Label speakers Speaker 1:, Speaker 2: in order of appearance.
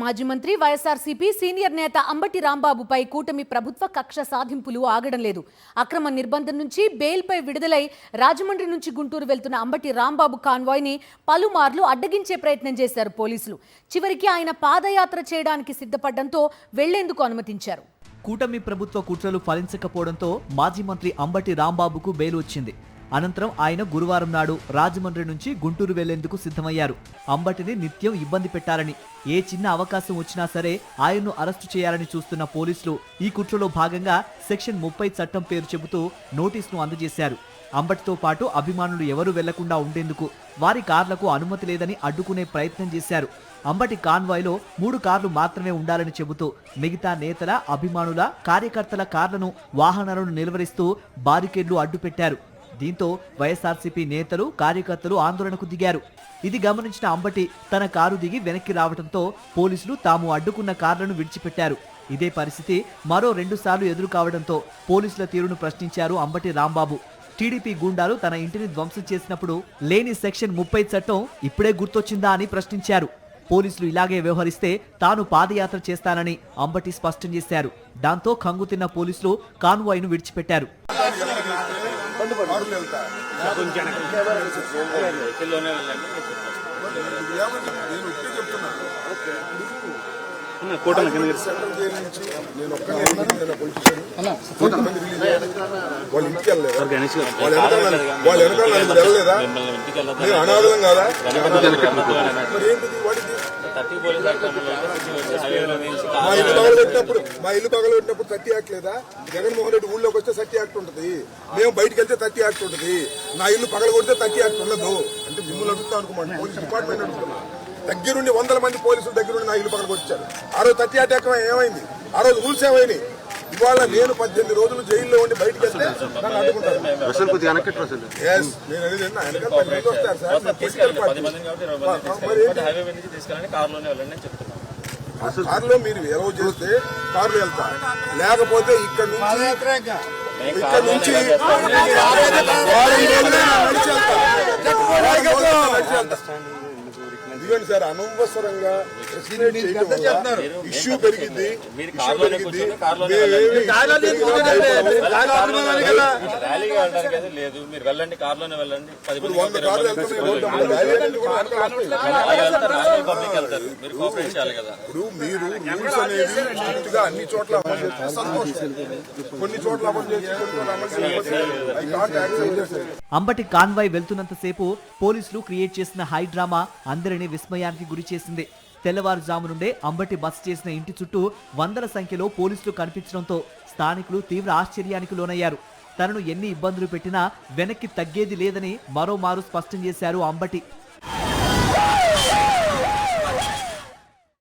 Speaker 1: మాజీ మంత్రి వైఎస్ఆర్సీపీ సీనియర్ నేత అంబటి రాంబాబుపై కూటమి ప్రభుత్వ కక్ష సాధింపులు ఆగడం లేదు. అక్రమ నిర్బంధం నుంచి బెయిల్పై విడుదలై రాజమండ్రి నుంచి గుంటూరు వెళ్తున్న అంబటి రాంబాబు కాన్వాయ్ని పలుమార్లు అడ్డగించే ప్రయత్నం చేశారు పోలీసులు. చివరికి ఆయన పాదయాత్ర చేయడానికి సిద్ధపడడంతో వెళ్లేందుకు అనుమతించారు.
Speaker 2: కూటమి ప్రభుత్వ కుట్రలు ఫలించకపోవడంతో మాజీ మంత్రి అంబటి రాంబాబుకు బెయిల్ వచ్చింది. అనంతరం ఆయన గురువారం నాడు రాజమండ్రి నుంచి గుంటూరు వెళ్లేందుకు సిద్ధమయ్యారు. అంబటిని నిత్యం ఇబ్బంది పెట్టాలని, ఏ చిన్న అవకాశం వచ్చినా సరే ఆయన్ను అరెస్టు చేయాలని చూస్తున్న పోలీసులు ఈ కుట్రలో భాగంగా సెక్షన్ 30 చట్టం పేరు చెబుతూ నోటీసును అందజేశారు. అంబటితో పాటు అభిమానులు ఎవరూ వెళ్లకుండా ఉండేందుకు వారి కార్లకు అనుమతి లేదని అడ్డుకునే ప్రయత్నం చేశారు. అంబటి కాన్వాయ్లో 3 కార్లు మాత్రమే ఉండాలని చెబుతూ మిగతా నేతల, అభిమానుల, కార్యకర్తల కార్లను, వాహనాలను నిలువరిస్తూ బారికేడ్లు అడ్డుపెట్టారు. దీంతో వైఎస్ఆర్సీపీ నేతలు, కార్యకర్తలు ఆందోళనకు దిగారు. ఇది గమనించిన అంబటి తన కారు దిగి వెనక్కి రావడంతో పోలీసులు తాము అడ్డుకున్న కార్లను విడిచిపెట్టారు. ఇదే పరిస్థితి మరో 2 సార్లు ఎదురు కావడంతో పోలీసుల తీరును ప్రశ్నించారు అంబటి రాంబాబు. టీడీపీ గూండాలు తన ఇంటిని ధ్వంసం చేసినప్పుడు లేని సెక్షన్ 30 చట్టం ఇప్పుడే గుర్తొచ్చిందా అని ప్రశ్నించారు. పోలీసులు ఇలాగే వ్యవహరిస్తే తాను పాదయాత్ర చేస్తానని అంబటి స్పష్టం చేశారు. దాంతో కంగుతిన్న పోలీసులు కాన్వాయ్ను విడిచిపెట్టారు.
Speaker 3: మా ఇల్లు పగలబెట్టినప్పుడు 30 యాక్ట్ లేదా? జగన్మోహన్ రెడ్డి ఊళ్ళోకి వస్తే 30 యాక్ట్ ఉంటుంది, మేము బయటకు వెళ్తే 30 యాక్ట్ ఉంటుంది. నా ఇల్లు పగలగొడితే 30 యాక్ట్ ఉండదు అంటే మిమ్మల్ని అడుగుతా అనుకోమండి. పోలీస్ డిపార్ట్మెంట్ అడుగుతున్నా. దగ్గరుండి 100 మంది పోలీసులు దగ్గరుండి నా ఇల్లు పగలగొచ్చారు. ఆ రోజు 30 యాక్ట్ ఏమైంది? ఆ రోజు రూల్స్ ఏమైనాయి? ఇవాళ నేను 18 రోజులు జైల్లో ఉండి బయటకు వెళ్తే నన్ను అడ్డుకుంటారు. కారులో మీరు ఏవో చేస్తే కారులో వెళ్తా, లేకపోతే ఇక్కడ నుంచి ఇదిగోండి సార్, అనవసరంగా ఇష్యూ పెరిగింది. ఇప్పుడు మీరు రూల్స్ అనేది స్ట్రిక్ట్ గా అన్ని చోట్ల అమలు చేస్తే కొన్ని చోట్ల అమలు చేసి
Speaker 2: అంబటి కాన్వాయ్ వెళ్తున్నంతసేపు పోలీసులు క్రియేట్ చేసిన హై డ్రామా అందరినీ విస్మయానికి గురి చేసింది. తెల్లవారుజాము నుండే అంబటి బస చేసిన ఇంటి చుట్టూ వందల సంఖ్యలో పోలీసులు కనిపించడంతో స్థానికులు తీవ్ర ఆశ్చర్యానికి లోనయ్యారు. తనను ఎన్ని ఇబ్బందులు పెట్టినా వెనక్కి తగ్గేది లేదని మరోమారు స్పష్టం చేశారు అంబటి.